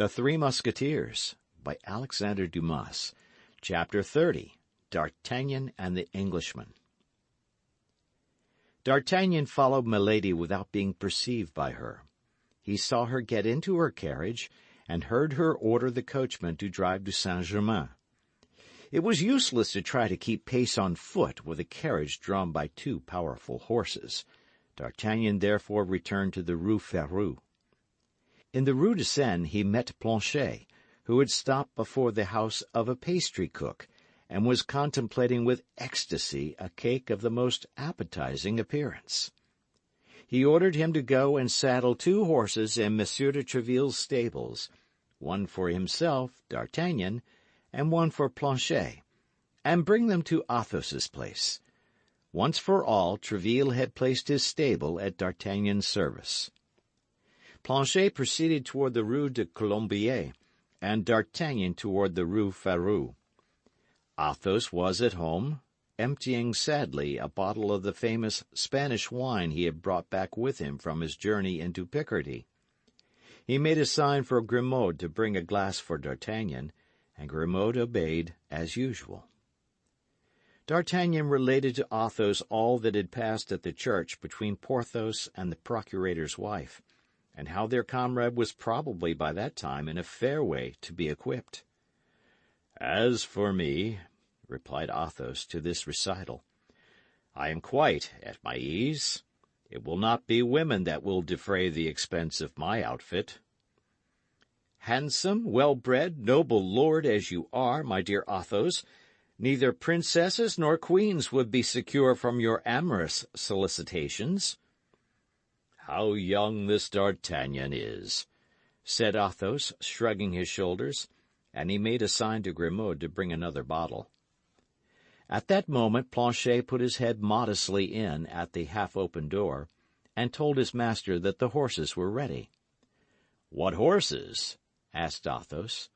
The Three Musketeers, by Alexandre Dumas. Chapter 30. D'Artagnan and the Englishman. D'Artagnan followed Milady without being perceived by her. He saw her get into her carriage, and heard her order the coachman to drive to Saint-Germain. It was useless to try to keep pace on foot with a carriage drawn by two powerful horses. D'Artagnan therefore returned to the Rue Férou. In the Rue de Seine he met Planchet, who had stopped before the house of a pastry cook, and was contemplating with ecstasy a cake of the most appetizing appearance. He ordered him to go and saddle 2 horses in Monsieur de Tréville's stables, one for himself, D'Artagnan, and one for Planchet, and bring them to Athos's place. Once for all, Tréville had placed his stable at D'Artagnan's service. Planchet proceeded toward the Rue de Colombier, and D'Artagnan toward the Rue Férou. Athos was at home, emptying sadly a bottle of the famous Spanish wine he had brought back with him from his journey into Picardy. He made a sign for Grimaud to bring a glass for D'Artagnan, and Grimaud obeyed as usual. D'Artagnan related to Athos all that had passed at the church between Porthos and the procurator's wife, and how their comrade was probably by that time in a fair way to be equipped. "As for me," replied Athos to this recital, "I am quite at my ease. It will not be women that will defray the expense of my outfit." "Handsome, well-bred, noble lord as you are, my dear Athos, neither princesses nor queens would be secure from your amorous solicitations." "How young this D'Artagnan is," said Athos, shrugging his shoulders, and he made a sign to Grimaud to bring another bottle. At that moment Planchet put his head modestly in at the half-open door, and told his master that the horses were ready. "What horses?" asked Athos.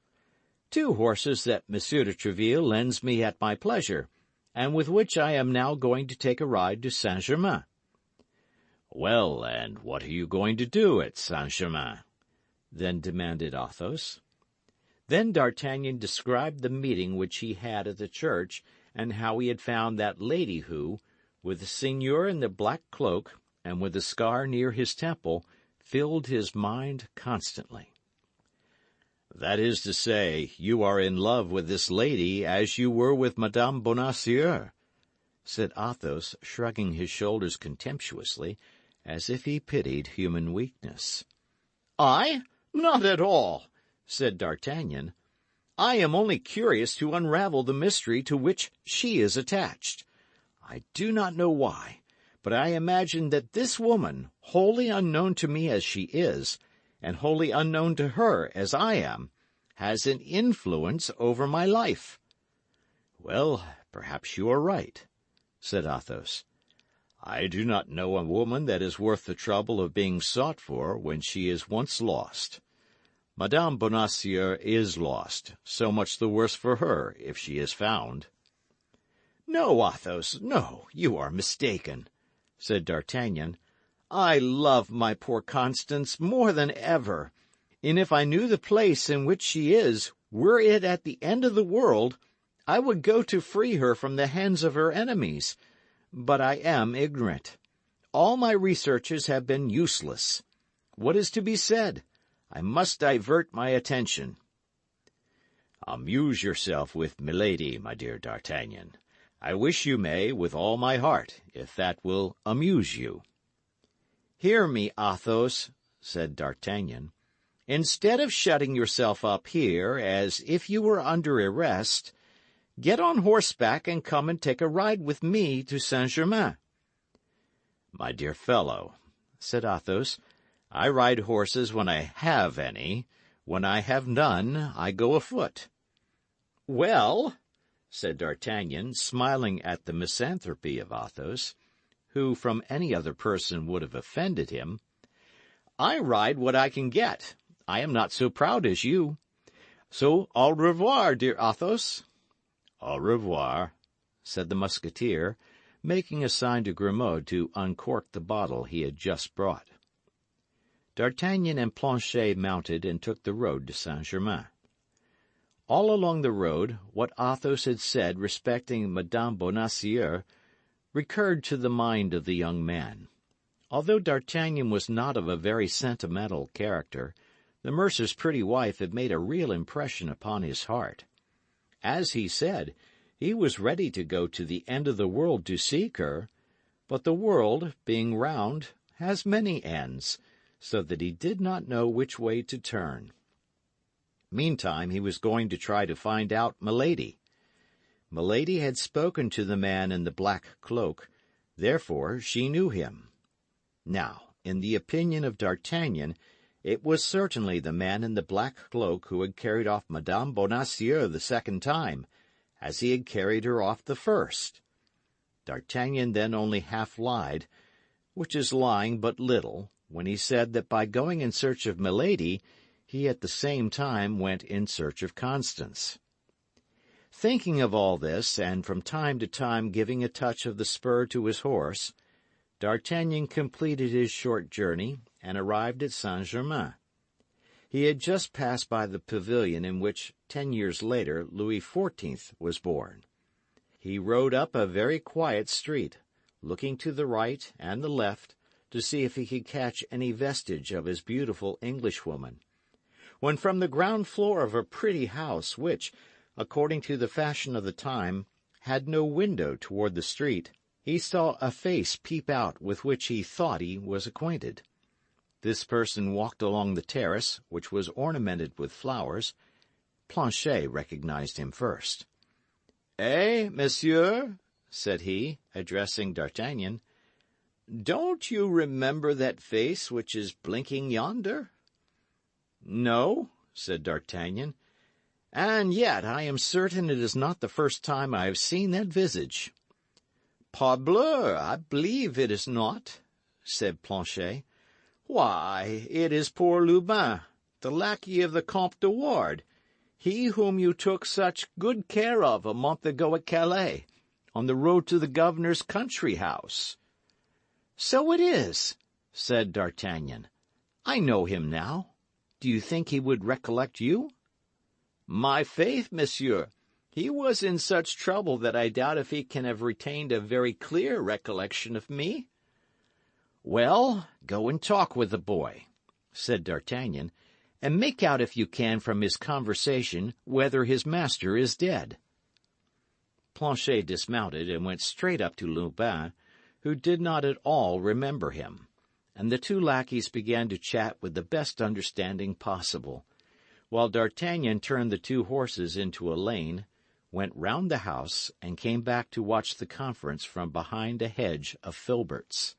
"2 horses that Monsieur de Tréville lends me at my pleasure, and with which I am now going to take a ride to Saint-Germain." "Well, and what are you going to do at Saint-Germain?" then demanded Athos. Then D'Artagnan described the meeting which he had at the church, and how he had found that lady who, with the seigneur in the black cloak, and with the scar near his temple, filled his mind constantly. "That is to say, you are in love with this lady as you were with Madame Bonacieux," said Athos, shrugging his shoulders contemptuously, as if he pitied human weakness. "I? Not at all," said D'Artagnan. "I am only curious to unravel the mystery to which she is attached. I do not know why, but I imagine that this woman, wholly unknown to me as she is, and wholly unknown to her as I am, has an influence over my life." "Well, perhaps you are right," said Athos. "I do not know a woman that is worth the trouble of being sought for when she is once lost. Madame Bonacieux is lost, so much the worse for her if she is found." "No, Athos, no, you are mistaken," said D'Artagnan. "I love my poor Constance more than ever, and if I knew the place in which she is, were it at the end of the world, I would go to free her from the hands of her enemies. But I am ignorant. All my researches have been useless. What is to be said? I must divert my attention." "Amuse yourself with Milady, my dear D'Artagnan. I wish you may, with all my heart, if that will amuse you." "Hear me, Athos," said D'Artagnan. "Instead of shutting yourself up here as if you were under arrest, get on horseback and come and take a ride with me to Saint-Germain." "My dear fellow," said Athos, "I ride horses when I have any. When I have none, I go afoot." "Well," said D'Artagnan, smiling at the misanthropy of Athos, who from any other person would have offended him, "I ride what I can get. I am not so proud as you. So au revoir, dear Athos." "Au revoir," said the Musketeer, making a sign to Grimaud to uncork the bottle he had just brought. D'Artagnan and Planchet mounted and took the road to Saint-Germain. All along the road, what Athos had said respecting Madame Bonacieux recurred to the mind of the young man. Although D'Artagnan was not of a very sentimental character, the mercer's pretty wife had made a real impression upon his heart. As he said, he was ready to go to the end of the world to seek her, but the world, being round, has many ends, so that he did not know which way to turn. Meantime, he was going to try to find out Milady. Milady had spoken to the man in the black cloak, therefore she knew him. Now, in the opinion of D'Artagnan, it was certainly the man in the black cloak who had carried off Madame Bonacieux the second time, as he had carried her off the first. D'Artagnan then only half lied, which is lying but little, when he said that by going in search of Milady, he at the same time went in search of Constance. Thinking of all this, and from time to time giving a touch of the spur to his horse, D'Artagnan completed his short journey and arrived at Saint-Germain. He had just passed by the pavilion in which, 10 years later, Louis XIV was born. He rode up a very quiet street, looking to the right and the left to see if he could catch any vestige of his beautiful Englishwoman, when from the ground floor of a pretty house which, according to the fashion of the time, had no window toward the street, he saw a face peep out with which he thought he was acquainted. This person walked along the terrace, which was ornamented with flowers. Planchet recognized him first. "Eh, monsieur," said he, addressing D'Artagnan, "don't you remember that face which is blinking yonder?" "No," said D'Artagnan, "and yet I am certain it is not the first time I have seen that visage." "Parbleu, I believe it is not," said Planchet. "Why, it is poor Lubin, the lackey of the Comte de Wardes, he whom you took such good care of a month ago at Calais, on the road to the governor's country house." "So it is," said D'Artagnan. "I know him now. Do you think he would recollect you?" "My faith, monsieur, he was in such trouble that I doubt if he can have retained a very clear recollection of me." "Well, go and talk with the boy," said D'Artagnan, "and make out if you can from his conversation whether his master is dead." Planchet dismounted and went straight up to Lubin, who did not at all remember him, and the two lackeys began to chat with the best understanding possible, while D'Artagnan turned the two horses into a lane, went round the house, and came back to watch the conference from behind a hedge of filberts.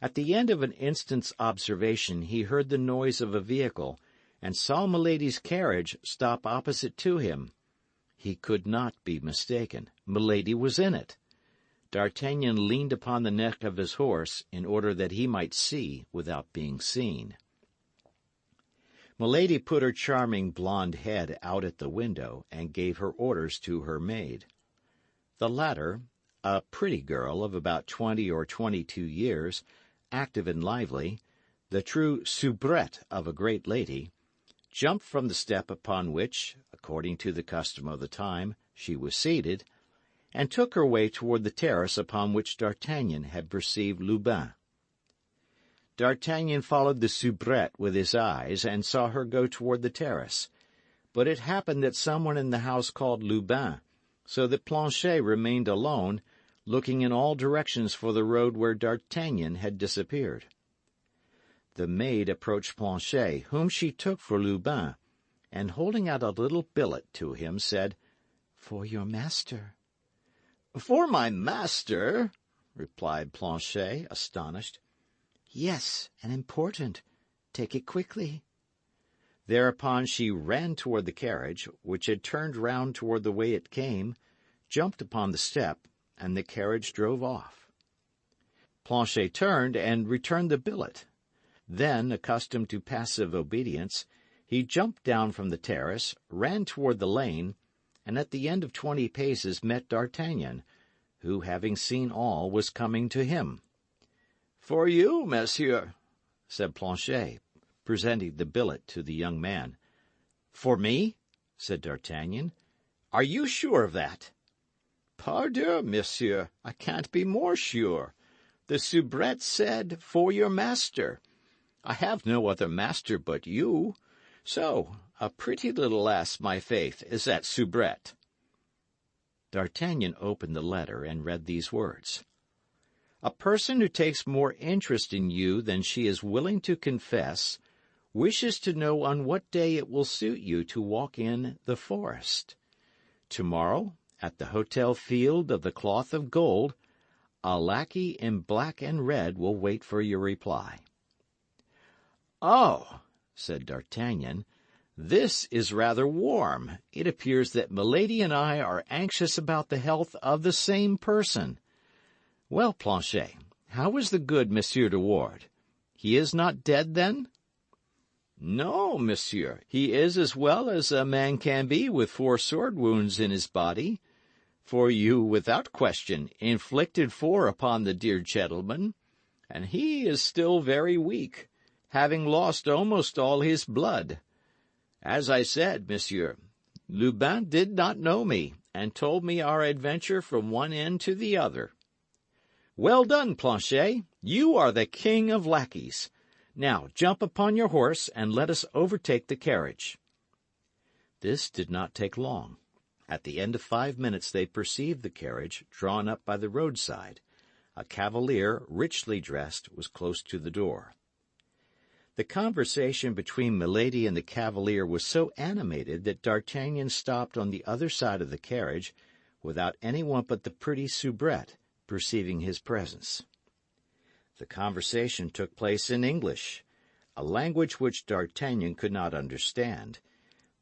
At the end of an instant's observation he heard the noise of a vehicle, and saw Milady's carriage stop opposite to him. He could not be mistaken. Milady was in it. D'Artagnan leaned upon the neck of his horse in order that he might see without being seen. Milady put her charming blonde head out at the window and gave her orders to her maid. The latter, a pretty girl of about 20 or 22 years, active and lively, the true soubrette of a great lady, jumped from the step upon which, according to the custom of the time, she was seated, and took her way toward the terrace upon which D'Artagnan had perceived Lubin. D'Artagnan followed the soubrette with his eyes, and saw her go toward the terrace. But it happened that someone in the house called Lubin, so that Planchet remained alone, looking in all directions for the road where D'Artagnan had disappeared. The maid approached Planchet, whom she took for Lubin, and holding out a little billet to him, said, "For your master." "For my master?" replied Planchet, astonished. "Yes, and important. Take it quickly." Thereupon she ran toward the carriage, which had turned round toward the way it came, jumped upon the step, and the carriage drove off. Planchet turned and returned the billet. Then, accustomed to passive obedience, he jumped down from the terrace, ran toward the lane, and at the end of 20 paces met D'Artagnan, who, having seen all, was coming to him. "For you, monsieur," said Planchet, presenting the billet to the young man. "For me?" said D'Artagnan. "Are you sure of that?" "Pardieu, monsieur, I can't be more sure. The soubrette said, 'For your master.' I have no other master but you. So, a pretty little lass, my faith, is that soubrette." D'Artagnan opened the letter and read these words. "A person who takes more interest in you than she is willing to confess wishes to know on what day it will suit you to walk in the forest. Tomorrow, at the Hotel Field of the Cloth of Gold, a lackey in black and red will wait for your reply." "Oh," said D'Artagnan, "this is rather warm. It appears that Milady and I are anxious about the health of the same person. Well, Planchet, how is the good Monsieur de Wardes? He is not dead, then?" "No, monsieur, he is as well as a man can be with 4 sword wounds in his body. For you, without question, inflicted 4 upon the dear gentleman, and he is still very weak, having lost almost all his blood. As I said, monsieur, Lubin did not know me, and told me our adventure from one end to the other. Well done, Planchet, you are the king of lackeys. Now jump upon your horse, and let us overtake the carriage." This did not take long. At the end of 5 minutes they perceived the carriage drawn up by the roadside. A cavalier, richly dressed, was close to the door. The conversation between Milady and the cavalier was so animated that D'Artagnan stopped on the other side of the carriage, without anyone but the pretty soubrette perceiving his presence. The conversation took place in English, a language which D'Artagnan could not understand,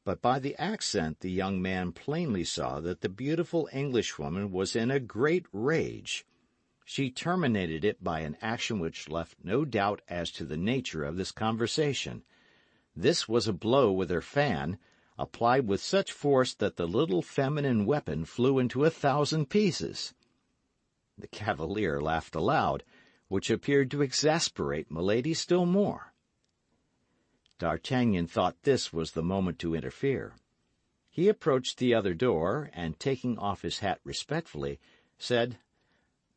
but by the accent the young man plainly saw that the beautiful Englishwoman was in a great rage. She terminated it by an action which left no doubt as to the nature of this conversation. This was a blow with her fan, applied with such force that the little feminine weapon flew into 1,000 pieces. The cavalier laughed aloud, which appeared to exasperate Milady still more. D'Artagnan thought this was the moment to interfere. He approached the other door, and taking off his hat respectfully, said,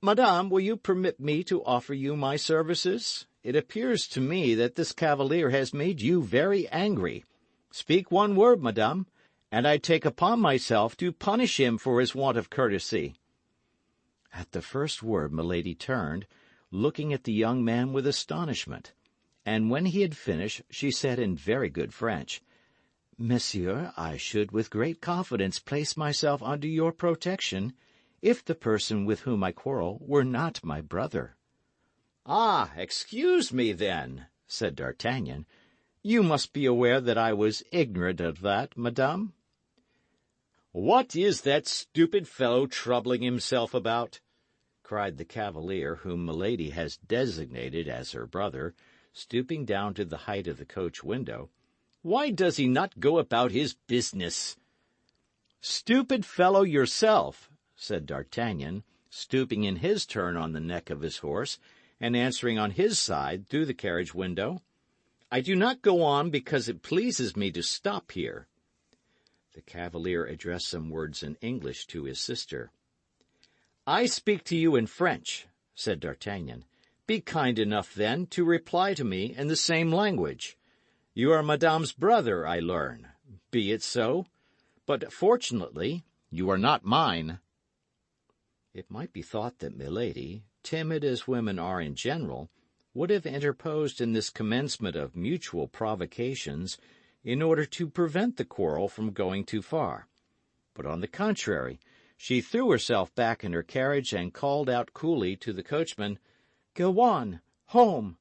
"Madame, will you permit me to offer you my services? It appears to me that this cavalier has made you very angry. Speak one word, madame, and I take upon myself to punish him for his want of courtesy." At the first word Milady turned, looking at the young man with astonishment, and when he had finished, she said in very good French, "Monsieur, I should with great confidence place myself under your protection, if the person with whom I quarrel were not my brother." "Ah, excuse me, then," said D'Artagnan. "You must be aware that I was ignorant of that, madame." "What is that stupid fellow troubling himself about?" cried the cavalier whom Milady has designated as her brother, stooping down to the height of the coach window. "Why does he not go about his business?" "Stupid fellow yourself," said D'Artagnan, stooping in his turn on the neck of his horse, and answering on his side through the carriage window. "I do not go on because it pleases me to stop here." The cavalier addressed some words in English to his sister. "I speak to you in French," said D'Artagnan. "Be kind enough, then, to reply to me in the same language. You are Madame's brother, I learn. Be it so. But fortunately, you are not mine." It might be thought that Milady, timid as women are in general, would have interposed in this commencement of mutual provocations in order to prevent the quarrel from going too far. But on the contrary, she threw herself back in her carriage and called out coolly to the coachman, "Go on, home."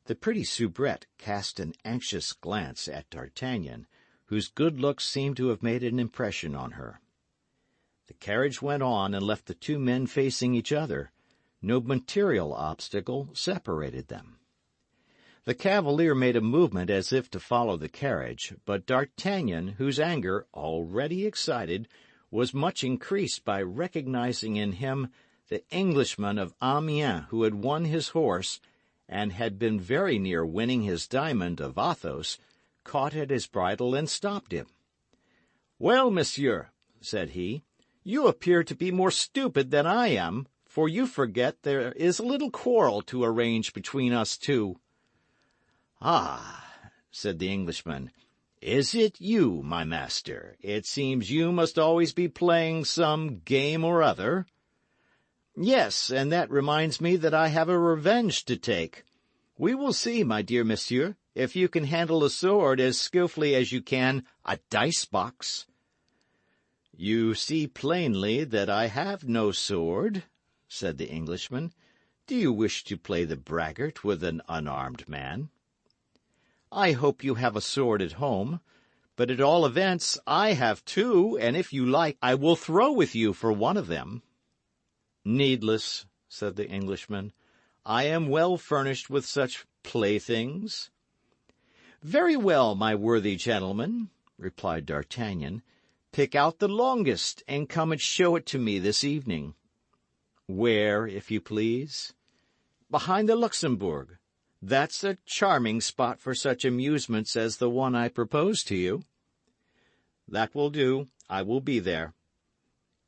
The pretty soubrette cast an anxious glance at D'Artagnan, whose good looks seemed to have made an impression on her. The carriage went on and left the two men facing each other. No material obstacle separated them. The cavalier made a movement as if to follow the carriage, but D'Artagnan, whose anger, already excited, was much increased by recognizing in him the Englishman of Amiens who had won his horse, and had been very near winning his diamond of Athos, caught at his bridle and stopped him. "Well, monsieur," said he, "you appear to be more stupid than I am, for you forget there is a little quarrel to arrange between us two." "Ah," said the Englishman, "is it you, my master? It seems you must always be playing some game or other." "Yes, and that reminds me that I have a revenge to take. We will see, my dear monsieur, if you can handle a sword as skillfully as you can a dice-box." "You see plainly that I have no sword," said the Englishman. "Do you wish to play the braggart with an unarmed man?" "I hope you have a sword at home, but at all events I have two, and if you like I will throw with you for one of them." "Needless," said the Englishman. "I am well furnished with such playthings." "Very well, my worthy gentleman," replied D'Artagnan. "Pick out the longest, and come and show it to me this evening." "Where, if you please?" "Behind the Luxembourg. That's a charming spot for such amusements as the one I propose to you." "That will do. I will be there."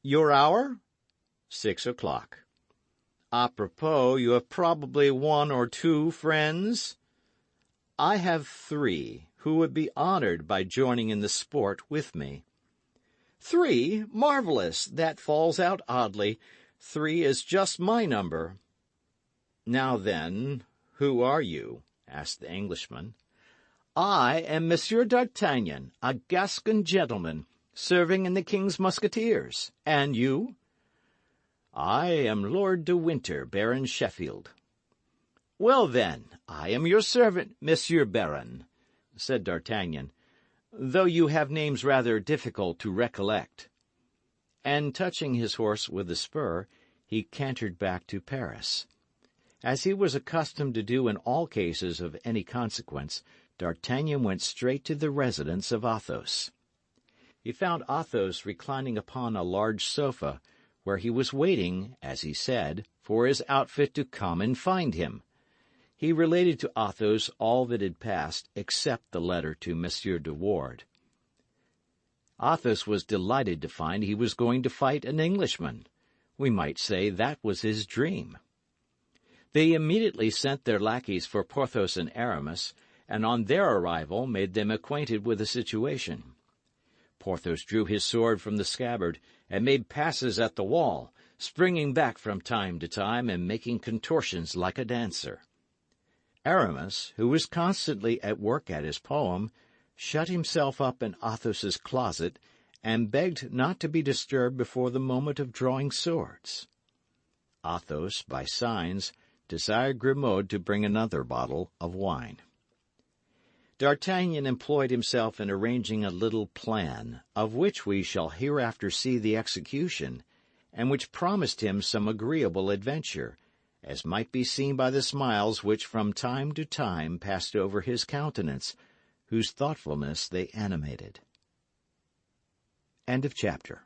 "Your hour?" 6 o'clock. "Apropos, you have probably one or two friends?" "I have three, who would be honored by joining in the sport with me." "Three? Marvelous! That falls out oddly. 3 is just my number." "Now then, who are you?" asked the Englishman. "I am Monsieur d'Artagnan, a Gascon gentleman, serving in the King's Musketeers. And you?" "I am Lord de Winter, Baron Sheffield." "Well, then, I am your servant, Monsieur Baron," said D'Artagnan, "though you have names rather difficult to recollect." And touching his horse with the spur, he cantered back to Paris. As he was accustomed to do in all cases of any consequence, D'Artagnan went straight to the residence of Athos. He found Athos reclining upon a large sofa, where he was waiting, as he said, for his outfit to come and find him. He related to Athos all that had passed, except the letter to Monsieur de Ward. Athos was delighted to find he was going to fight an Englishman. We might say that was his dream. They immediately sent their lackeys for Porthos and Aramis, and on their arrival made them acquainted with the situation. Porthos drew his sword from the scabbard and made passes at the wall, springing back from time to time and making contortions like a dancer. Aramis, who was constantly at work at his poem, shut himself up in Athos's closet and begged not to be disturbed before the moment of drawing swords. Athos, by signs, desired Grimaud to bring another bottle of wine. D'Artagnan employed himself in arranging a little plan, of which we shall hereafter see the execution, and which promised him some agreeable adventure, as might be seen by the smiles which from time to time passed over his countenance, whose thoughtfulness they animated. End of chapter.